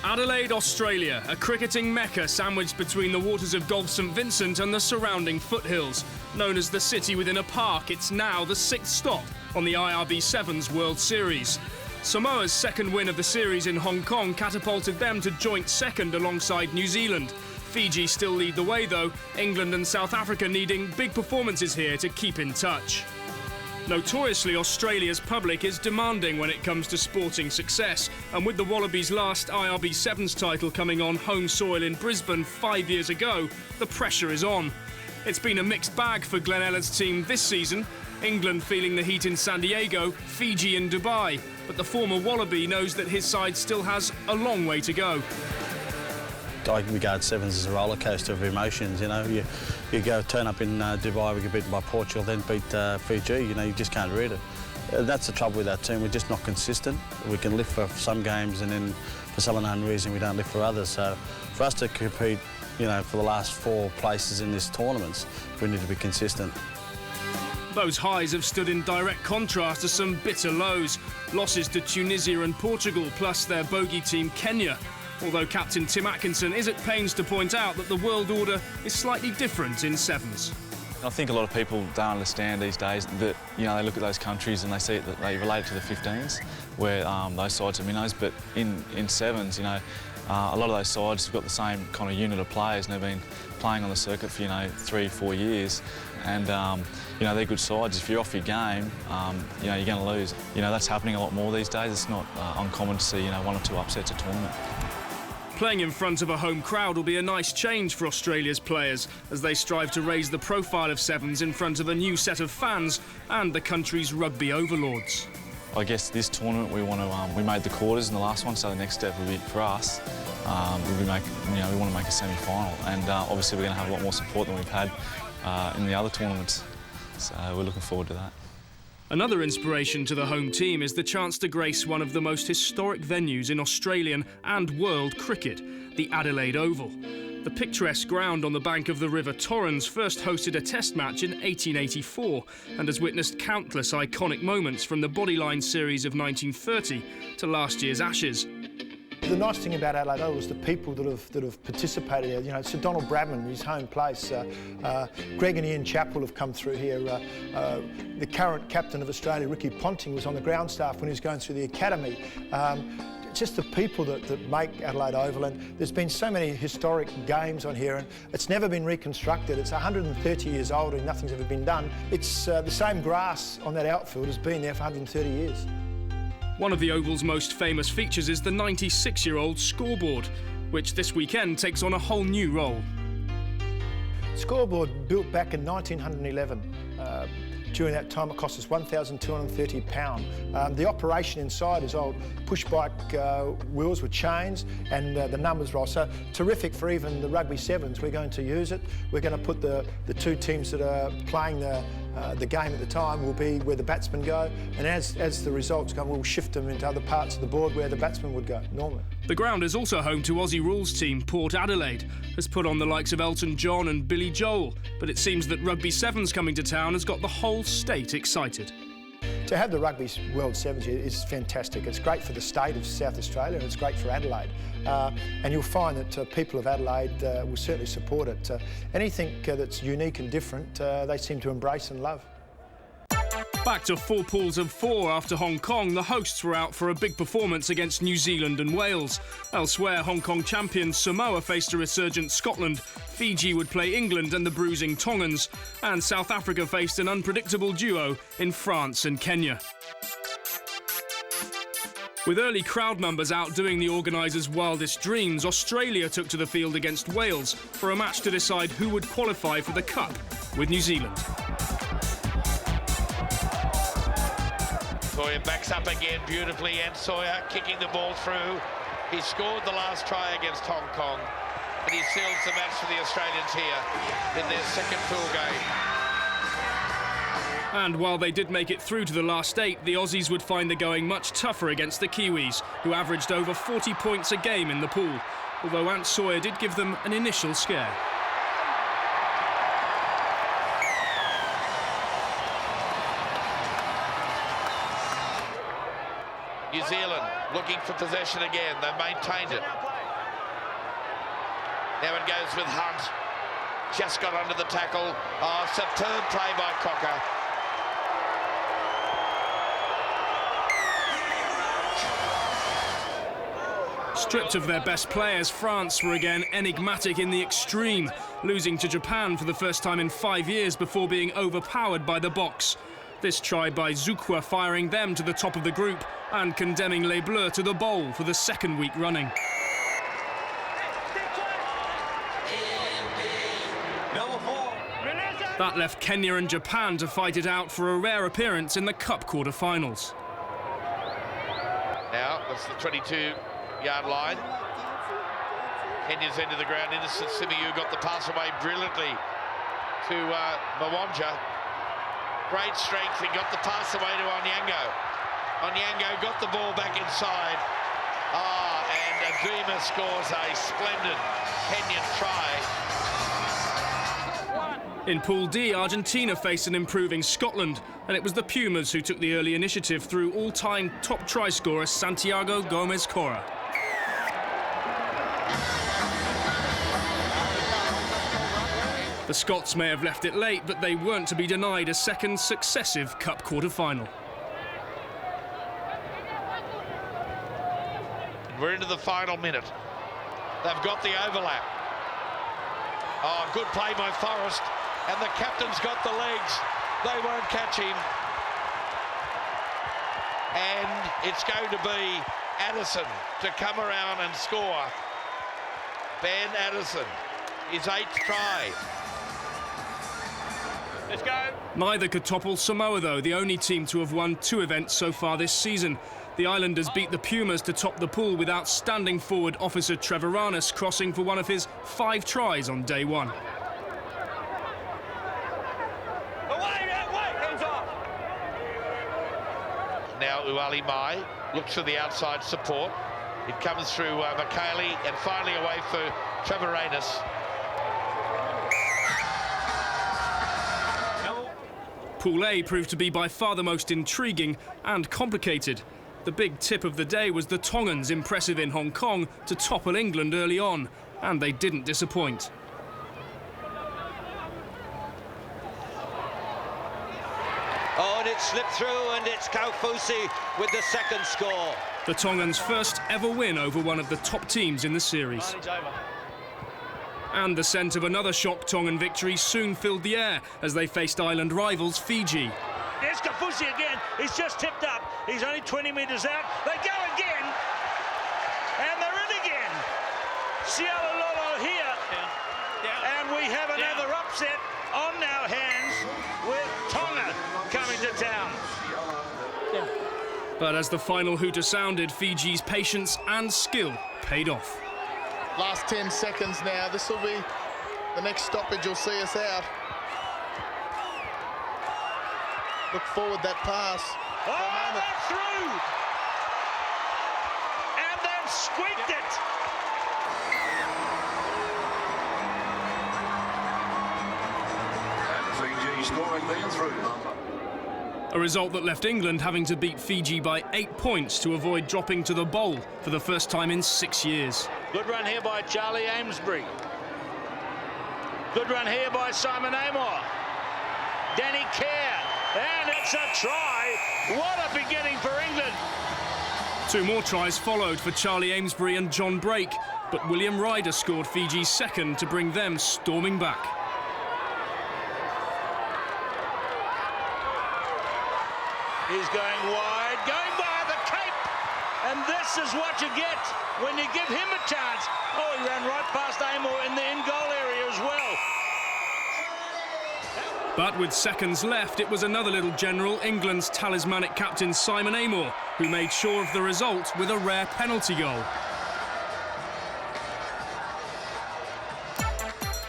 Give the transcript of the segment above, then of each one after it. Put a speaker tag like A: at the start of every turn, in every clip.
A: Adelaide, Australia, a cricketing mecca sandwiched between the waters of Gulf St Vincent and the surrounding foothills. Known as the city within a park, it's now the 6th stop on the IRB Sevens World Series. Samoa's second win of the series in Hong Kong catapulted them to joint second alongside New Zealand. Fiji still lead the way though, England and South Africa needing big performances here to keep in touch. Notoriously, Australia's public is demanding when it comes to sporting success, and with the Wallabies' last IRB Sevens title coming on home soil in Brisbane 5 years ago, the pressure is on. It's been a mixed bag for Glenn Ellard's team this season, England feeling the heat in San Diego, Fiji in Dubai, but the former Wallaby knows that his side still has a long way to go.
B: I regard Sevens as a roller coaster of emotions. You know, you go turn up in Dubai, we get beaten by Portugal, then beat Fiji. You know, you just can't read it. That's the trouble with our team. We're just not consistent. We can lift for some games, and then for some unknown reason we don't lift for others. So for us to compete, you know, for the last 4 places in this tournament, we need to be consistent.
A: Those highs have stood in direct contrast to some bitter lows. Losses to Tunisia and Portugal, plus their bogey team Kenya. Although captain Tim Atkinson is at pains to point out that the world order is slightly different in sevens.
C: I think a lot of people don't understand these days that, you know, they look at those countries and they see that they relate to the 15s, where those sides are minnows, but in sevens, you know, a lot of those sides have got the same kind of unit of players and they've been playing on the circuit for, you know, 3-4 years. And, you know, they're good sides. If you're off your game, you know, you're going to lose. You know, that's happening a lot more these days. It's not uncommon to see, you know, 1 or 2 upsets a tournament.
A: Playing in front of a home crowd will be a nice change for Australia's players as they strive to raise the profile of sevens in front of a new set of fans and the country's rugby overlords.
C: I guess this tournament we made the quarters in the last one, so the next step will be for us. We want to make a semi-final, and obviously we're going to have a lot more support than we've had in the other tournaments. So we're looking forward to that.
A: Another inspiration to the home team is the chance to grace one of the most historic venues in Australian and world cricket, the Adelaide Oval. The picturesque ground on the bank of the River Torrens first hosted a test match in 1884 and has witnessed countless iconic moments from the Bodyline series of 1930 to last year's Ashes.
D: The nice thing about Adelaide Oval is the people that have participated here. You know, Sir Donald Bradman, his home place. Greg and Ian Chappell have come through here. The current captain of Australia, Ricky Ponting, was on the ground staff when he was going through the academy. Just the people that make Adelaide Oval, and there's been so many historic games on here, and it's never been reconstructed. It's 130 years old and nothing's ever been done. It's the same grass on that outfield has been there for 130 years.
A: One of the Oval's most famous features is the 96-year-old scoreboard, which this weekend takes on a whole new role.
D: Scoreboard built back in 1911. During that time it cost us £1,230. The operation inside is old push-bike wheels with chains, and the numbers roll. So terrific for even the rugby sevens. We're going to use it. We're going to put the 2 teams that are playing the game at the time will be where the batsmen go, and as the results go, we'll shift them into other parts of the board where the batsmen would go normally.
A: The ground is also home to Aussie rules team Port Adelaide, has put on the likes of Elton John and Billy Joel, but it seems that Rugby Sevens coming to town has got the whole state excited.
D: To have the Rugby World Series here is fantastic. It's great for the state of South Australia and it's great for Adelaide. And you'll find that people of Adelaide will certainly support it. Anything that's unique and different, they seem to embrace and love.
A: Back to 4 pools of 4 after Hong Kong, the hosts were out for a big performance against New Zealand and Wales. Elsewhere, Hong Kong champions Samoa faced a resurgent Scotland, Fiji would play England and the bruising Tongans, and South Africa faced an unpredictable duo in France and Kenya. With early crowd numbers outdoing the organisers' wildest dreams, Australia took to the field against Wales for a match to decide who would qualify for the Cup with New Zealand.
E: Sawyer backs up again beautifully, and Sawyer kicking the ball through. He scored the last try against Hong Kong, and he seals the match for the Australians here in their second pool game.
A: And while they did make it through to the last 8, the Aussies would find the going much tougher against the Kiwis, who averaged over 40 points a game in the pool, although Ant Sawyer did give them an initial scare.
E: New Zealand looking for possession again. They've maintained it. Now it goes with Hunt. Just got under the tackle. Oh, superb play by Cocker.
A: Stripped of their best players, France were again enigmatic in the extreme, losing to Japan for the first time in 5 years before being overpowered by the Box. This try by Zukwa firing them to the top of the group and condemning Les Bleus to the bowl for the second week running. That left Kenya and Japan to fight it out for a rare appearance in the Cup quarter-finals.
E: Now, that's the 22-yard line. Kenya's into the ground. Innocent Simiyu got the pass away brilliantly to Mwanja. Great strength. He got the pass away to Onyango. Onyango got the ball back inside. And Aguma scores a splendid Kenyan try.
A: In Pool D, Argentina faced an improving Scotland, and it was the Pumas who took the early initiative through all-time top try scorer Santiago Gomez-Cora. The Scots may have left it late, but they weren't to be denied a second successive Cup quarter-final.
E: We're into the final minute. They've got the overlap. Oh, good play by Forrest. And the captain's got the legs. They won't catch him. And it's going to be Addison to come around and score. Ben Addison, his 8th try. Let's go.
A: Neither could topple Samoa, though, the only team to have won 2 events so far this season. The Islanders beat the Pumas to top the pool with outstanding forward officer Trevoranis crossing for one of his 5 tries on day 1.
E: Now Uali Mai looks for the outside support. It comes through McKaylee and finally away for Trevoranis.
A: Pool A proved to be by far the most intriguing and complicated. The big tip of the day was the Tongans, impressive in Hong Kong, to topple England early on, and they didn't disappoint.
F: Oh, and it slipped through, and it's Kaufusi with the second score.
A: The Tongans' first ever win over one of the top teams in the series. And the scent of another shock Tongan victory soon filled the air as they faced island rivals Fiji.
G: There's Kaufusi again. He's just tipped up. He's only 20 metres out. They go again. And they're in again. Sialololo here. And we have another upset on our hands with Tonga coming to town.
A: But as the final hooter sounded, Fiji's patience and skill paid off.
H: Last 10 seconds now. This will be the next stoppage. You'll see us out. Look forward that pass.
G: Oh, they're through! And they've squeaked it!
I: Fiji scoring then through.
A: A result that left England having to beat Fiji by 8 points to avoid dropping to the bowl for the first time in 6 years.
G: Good run here by Charlie Amesbury. Good run here by Simon Amor. Danny Kerr. And it's a try. What a beginning for England.
A: 2 more tries followed for Charlie Amesbury and John Brake, but William Ryder scored Fiji's second to bring them storming back.
G: He's going wide, going by the cape. And this is what you get when you give him a chance. Oh, he ran right past Amor in the in-goal area as well.
A: But with seconds left, it was another little general, England's talismanic captain Simon Amor, who made sure of the result with a rare penalty goal.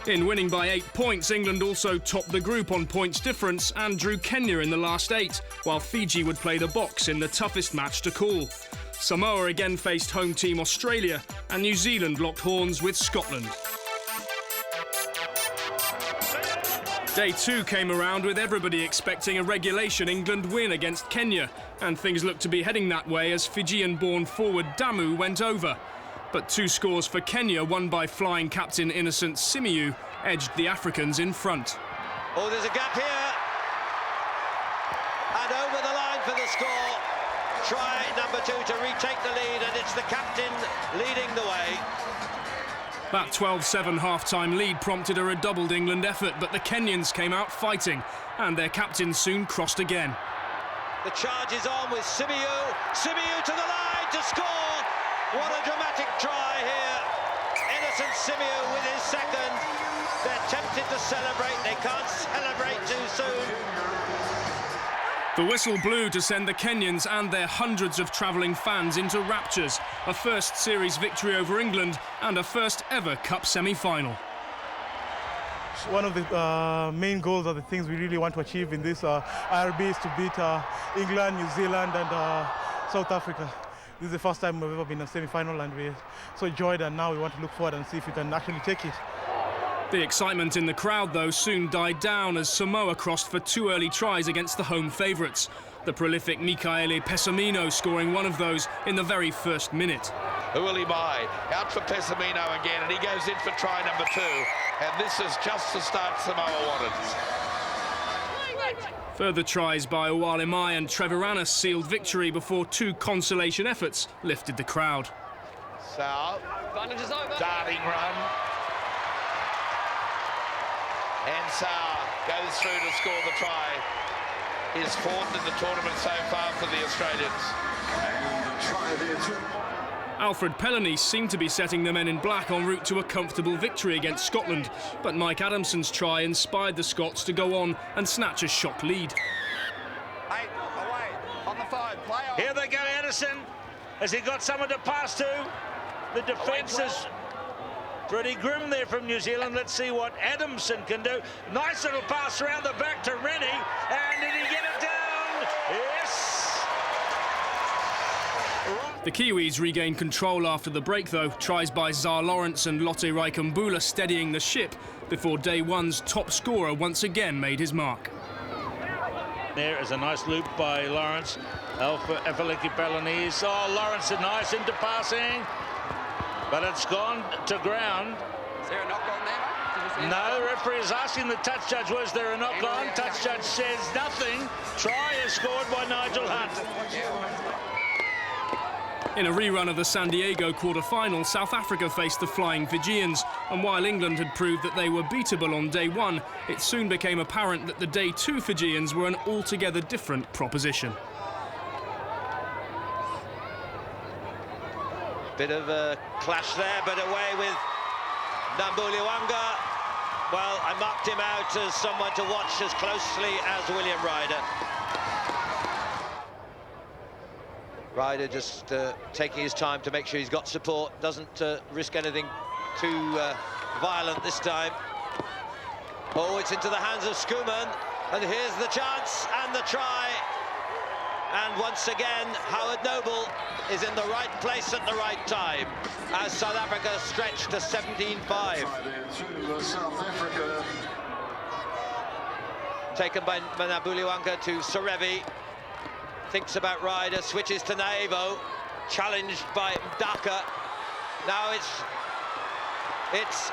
A: In winning by 8 points, England also topped the group on points difference and drew Kenya in the last 8, while Fiji would play the Box in the toughest match to call. Samoa again faced home team Australia, and New Zealand locked horns with Scotland. Day 2 came around with everybody expecting a regulation England win against Kenya, and things looked to be heading that way as Fijian-born forward Damu went over. But 2 scores for Kenya, won by flying captain Innocent Simiyu, edged the Africans in front.
F: Oh, there's a gap here. And over the line for the score. Try number 2 to retake the lead, and it's the captain leading the way.
A: That 12-7 half-time lead prompted a redoubled England effort, but the Kenyans came out fighting, and their captain soon crossed again.
F: The charge is on with Simiyu. Simiyu to the line to score. What a dramatic try here. Innocent Simiyu with his second. They're tempted to celebrate. They can't celebrate too soon.
A: The whistle blew to send the Kenyans and their hundreds of travelling fans into raptures. A first series victory over England and a first ever Cup semi-final.
J: One of the main goals are the things we really want to achieve in this IRB is to beat England, New Zealand and South Africa. This is the first time we've ever been in a semi-final, and we're so enjoyed, and now we want to look forward and see if we can actually take it.
A: The excitement in the crowd, though, soon died down as Samoa crossed for 2 early tries against the home favourites. The prolific Mikaele Pessamino scoring one of those in the very first minute.
E: Who will he buy? Out for Pessamino again, and he goes in for try number 2. And this is just the start Samoa wanted.
A: Further tries by Waisale and Treviranus sealed victory before 2 consolation efforts lifted the crowd.
E: So, darting run. And Saar goes through to score the try. His 4th in the tournament so far for the Australians.
A: Alfred Pellaney seemed to be setting the men in black en route to a comfortable victory against Scotland, but Mike Adamson's try inspired the Scots to go on and snatch a shock lead.
K: 8 away on the 5. Play on.
G: Here they go, Anderson. Has he got someone to pass to? The defence is pretty grim there from New Zealand. Let's see what Adamson can do. Nice little pass around the back to Rennie. And did he get it down? Yes!
A: The Kiwis regained control after the break, though. Tries by Zar Lawrence and Lotte Raikambula steadying the ship before day 1's top scorer once again made his mark.
G: There is a nice loop by Lawrence. Alfaliki Pellanese. Oh, Lawrence is nice into passing. But it's gone to ground.
K: Is there a knock on there?
G: No, the referee is asking the touch judge, was there a knock on? Touch judge says nothing. Try is scored by Nigel Hunt.
A: In a rerun of the San Diego quarter-final, South Africa faced the flying Fijians, and while England had proved that they were beatable on day 1, it soon became apparent that the day 2 Fijians were an altogether different proposition.
F: Bit of a clash there, but away with Nambuliwanga. Well, I marked him out as someone to watch as closely as William Ryder. Ryder just taking his time to make sure he's got support, doesn't risk anything too violent this time. Oh, it's into the hands of Schoeman, and here's the chance and the try. And once again, Howard Noble is in the right place at the right time as South Africa stretch to 17-5. Taken by Manabuliwanga to Serevi. Thinks about Ryder, switches to Naevo. Challenged by Mdaka. Now it's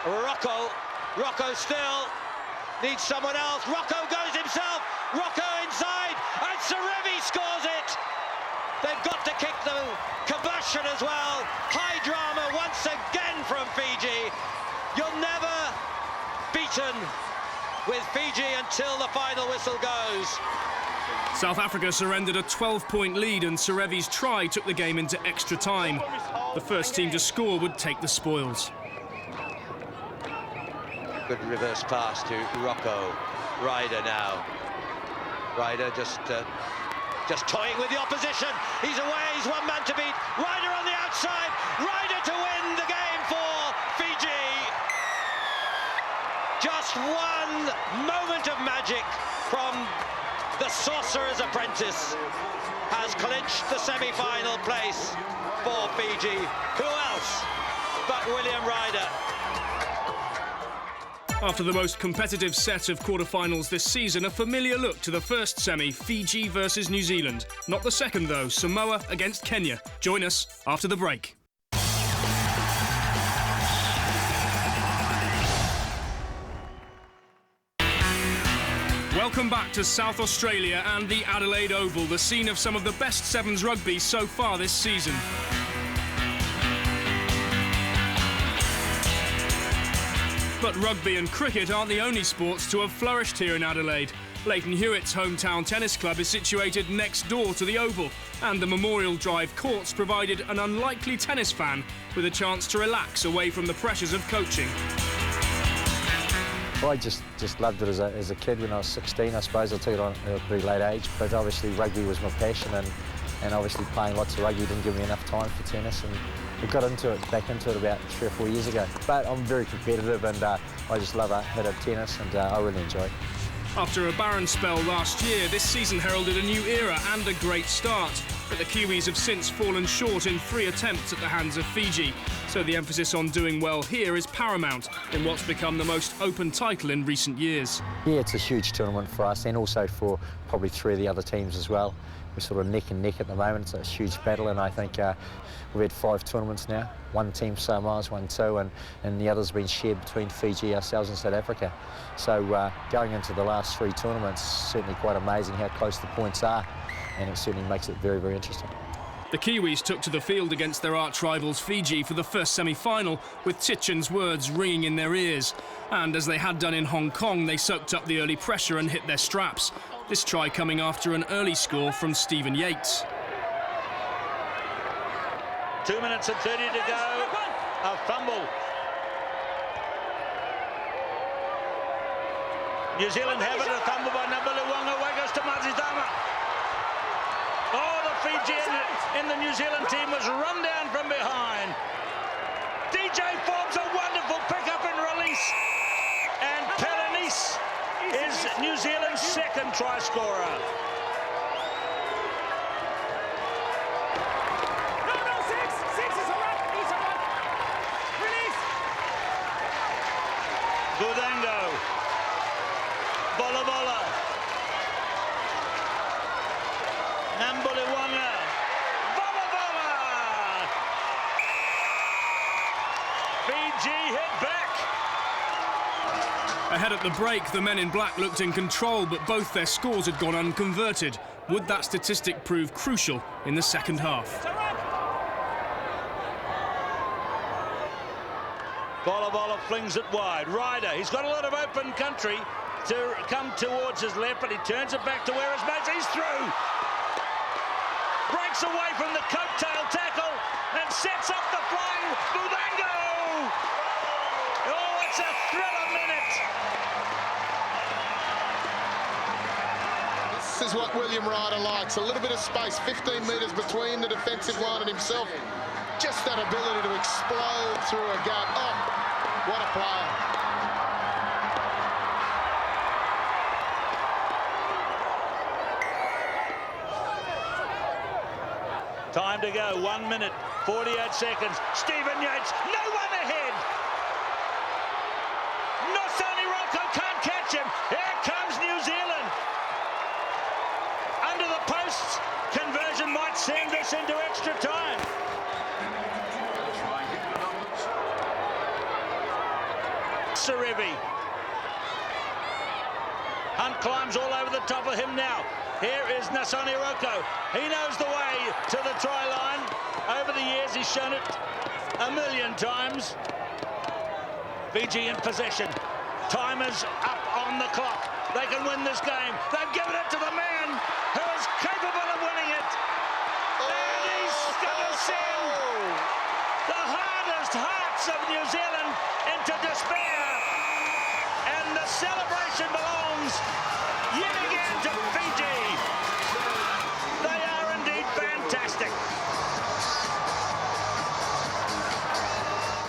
F: Rocco. Rocco still needs someone else. Rocco goes himself. Rocco inside, and Serevi scores it. They've got to kick the combustion as well. High drama once again from Fiji. You're never beaten with Fiji until the final whistle goes.
A: South Africa surrendered a 12-point lead, and Serevi's try took the game into extra time. The first team to score would take the spoils.
F: Good reverse pass to Rocco. Ryder now. Ryder just toying with the opposition. He's away, he's one man to beat. Ryder on the outside. Ryder to win the game for Fiji. Just one moment of magic from the Sorcerer's Apprentice has clinched the semi-final place for Fiji. Who else but William Ryder?
A: After the most competitive set of quarter-finals this season, a familiar look to the first semi, Fiji versus New Zealand. Not the second, though, Samoa against Kenya. Join us after the break. Welcome back to South Australia and the Adelaide Oval, the scene of some of the best Sevens rugby so far this season. But rugby and cricket aren't the only sports to have flourished here in Adelaide. Leighton Hewitt's hometown tennis club is situated next door to the Oval, and the Memorial Drive courts provided an unlikely tennis fan with a chance to relax away from the pressures of coaching.
L: I just loved it as a kid when I was 16, I suppose. I took it on at a pretty late age, but obviously rugby was my passion, and obviously playing lots of rugby didn't give me enough time for tennis, and we got back into it about 3 or 4 years ago. But I'm very competitive, and I just love a bit of tennis, and I really enjoy it.
A: After a barren spell last year, this season heralded a new era and a great start. But the Kiwis have since fallen short in 3 attempts at the hands of Fiji. So the emphasis on doing well here is paramount in what's become the most open title in recent years.
L: Yeah, it's a huge tournament for us, and also for probably 3 of the other teams as well. We're sort of neck and neck at the moment. It's a huge battle, and I think we've had 5 tournaments now. One team Samoa's won 2, and the others have been shared between Fiji, ourselves and South Africa. So going into the last 3 tournaments, certainly quite amazing how close the points are, and it certainly makes it very, very interesting.
A: The Kiwis took to the field against their arch-rivals Fiji for the first semi-final, with Tichen's words ringing in their ears. And as they had done in Hong Kong, they soaked up the early pressure and hit their straps. This try coming after an early score from Stephen Yates.
G: 2 minutes and 30 to go. A fumble. New Zealand have it, a fumble by Nabuluwanga. Away goes to Mazidama. Oh, the Fijian in the New Zealand team was run down from behind. DJ forms a wonderful pick-up and release. And Pelanis is New Zealand's second try scorer.
M: Six is all right. He's all right. Release.
G: Budango. Bola. Nambuliwanga. Bola. Fiji hit back.
A: Ahead at the break, the men in black looked in control, but both their scores had gone unconverted. Would that statistic prove crucial in the second half?
G: Bola flings it wide. Ryder, he's got a lot of open country to come towards his left, but he turns it back to where his mates. He's through. Breaks away from the coattail tackle and sets up the flying Budango. Oh, it's a thriller minute.
H: This is what William Ryder likes. A little bit of space, 15 metres between the defensive line and himself. Just that ability to explode through a gap. Oh, what a player.
G: Time to go, 1 minute, 48 seconds. Stephen Yates, no one ahead. Nosani Rocco can't catch him. Here comes New Zealand. Under the posts, conversion might send this into extra time. Serevi. Hunt climbs all over the top of him now. Here is Nosani Rocco. He knows the way to the try line. Over the years, he's shown it a million times. Fiji in possession. Timers up on the clock. They can win this game. They've given it to the man who is capable of winning it. And he's going to send the hardest hearts of New Zealand into despair. And the celebration belongs yet again to Fiji. They are indeed fantastic.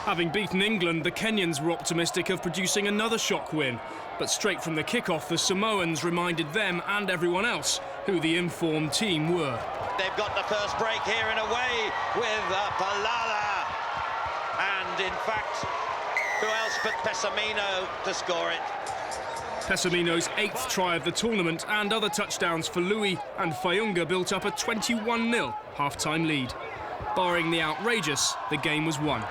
A: Having beaten England, the Kenyans were optimistic of producing another shock win. But straight from the kickoff, the Samoans reminded them and everyone else who the informed team were.
F: They've got the first break here and away with Palala. And in fact, Who else but Pessamino to score it?
A: Pessamino's 8th try of the tournament and other touchdowns for Louis and Fayunga built up a 21-0 half-time lead. Barring the outrageous, the game was won.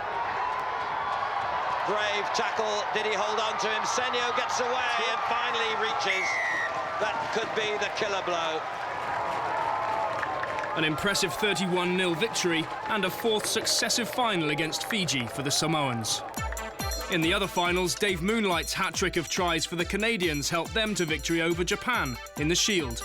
F: Brave tackle. Did he hold on to him? Senio gets away and finally reaches. That could be the killer blow.
A: An impressive 31-0 victory and a 4th successive final against Fiji for the Samoans. In the other finals, Dave Moonlight's hat-trick of tries for the Canadians helped them to victory over Japan in the Shield.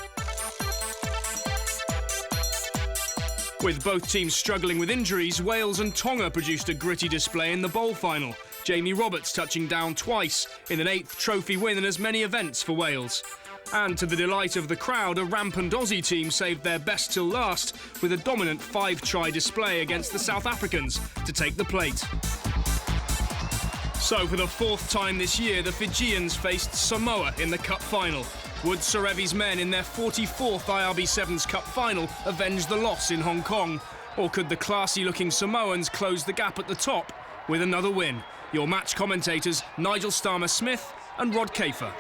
A: With both teams struggling with injuries, Wales and Tonga produced a gritty display in the bowl final. Jamie Roberts touching down twice in an 8th trophy win in as many events for Wales. And to the delight of the crowd, a rampant Aussie team saved their best till last with a dominant 5-try display against the South Africans to take the plate. So for the 4th time this year, the Fijians faced Samoa in the Cup final. Would Serevi's men in their 44th IRB Sevens Cup final avenge the loss in Hong Kong? Or could the classy-looking Samoans close the gap at the top with another win? Your match commentators, Nigel Starmer-Smith and Rod Kafer.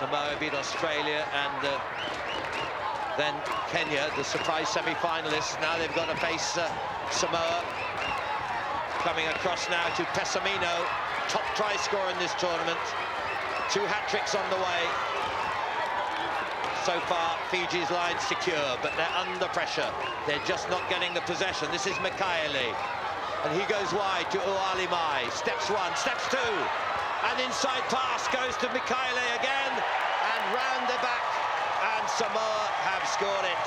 F: Samoa beat Australia and then Kenya, the surprise semi-finalists. Now they've got to face Samoa. Coming across now to Pessamino, top try scorer in this tournament. 2 hat-tricks on the way. So far, Fiji's line secure, but they're under pressure. They're just not getting the possession. This is Mikaele, and he goes wide to Ualimai. Steps 1, steps 2, and inside pass goes to Mikaele again, and round the back, and Samoa have scored it.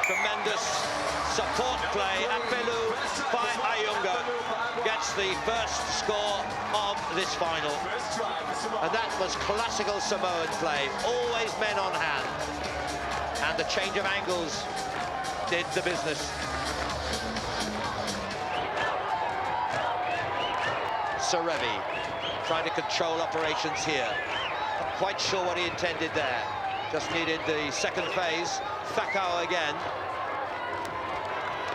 F: Tremendous support play. Apelu by Ayunga gets the first score of this final. And that was classical Samoan play. Always men on hand. And the change of angles did the business. Serevi trying to control operations here. Not quite sure what he intended there. Just needed the second phase. Thakau again.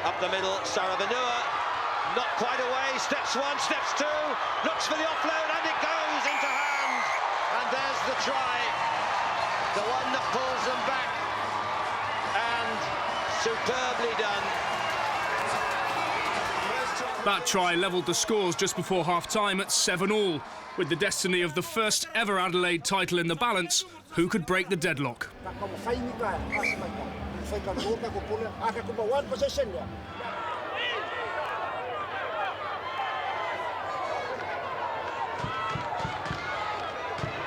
F: Up the middle, Saravanua, not quite away, steps 1, steps 2, looks for the offload, and it goes into hand. And there's the try, the one that pulls them back, and superbly done.
A: That try levelled the scores just before half-time at 7-all. With the destiny of the first ever Adelaide title in the balance, who could break the deadlock?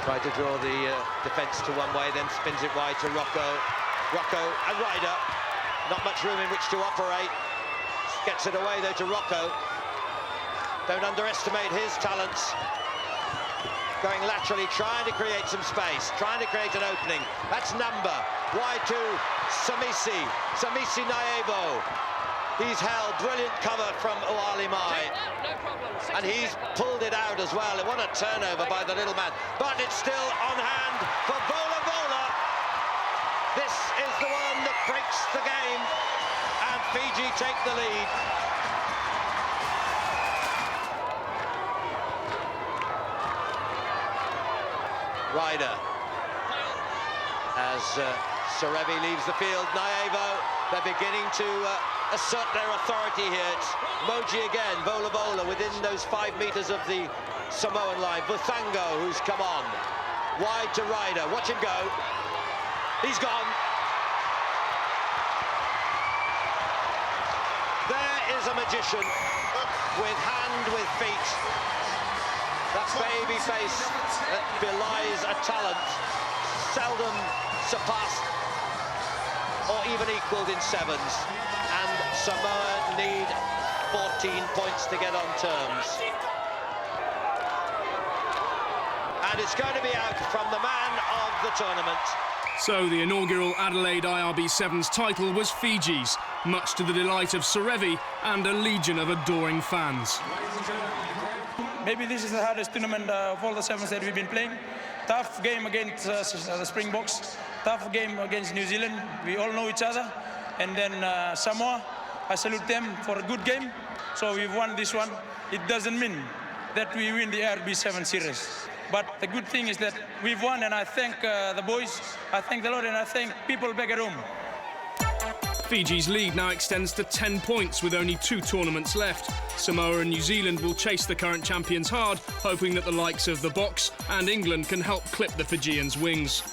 F: Tried to draw the defence to one way, then spins it wide to Rocco. Rocco and Ryder. Not much room in which to operate. Gets it away though to Rocco. Don't underestimate his talents. Going laterally, trying to create some space, trying to create an opening. That's Number. Wide to Samisi. Samisi Naevo. He's held. Brilliant cover from Ualimai. And he's pulled it out as well. What a turnover by the little man. But it's still on hand for Vola Vola. This is the one that breaks the game. And Fiji take the lead. Ryder. As Serevi leaves the field, Naevo, they're beginning to assert their authority here. It's Moji again, Vola Vola within those 5 meters of the Samoan line. Buthango, who's come on. Wide to Ryder, watch him go. He's gone. There is a magician with hand, with feet. That baby face that belies a talent seldom surpassed or even equaled in sevens. And Samoa need 14 points to get on terms. And it's going to be out from the man of the tournament.
A: So the inaugural Adelaide IRB Sevens title was Fiji's, much to the delight of Serevi and a legion of adoring fans.
N: Maybe this is the hardest tournament of all the sevens that we've been playing. Tough game against the Springboks, tough game against New Zealand. We all know each other. And then Samoa, I salute them for a good game. So we've won this one. It doesn't mean that we win the IRB Sevens Series. But the good thing is that we've won, and I thank the boys, I thank the Lord, and I thank people back at home.
A: Fiji's lead now extends to 10 points with only 2 tournaments left. Samoa and New Zealand will chase the current champions hard, hoping that the likes of the Box and England can help clip the Fijians' wings.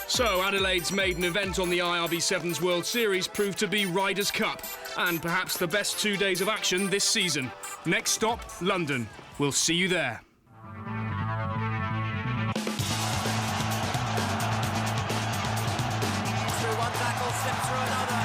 A: So Adelaide's maiden event on the IRB Sevens World Series proved to be Ryder's Cup, and perhaps the best 2 days of action this season. Next stop, London. We'll see you there.
O: Through one tackle, slipped through another.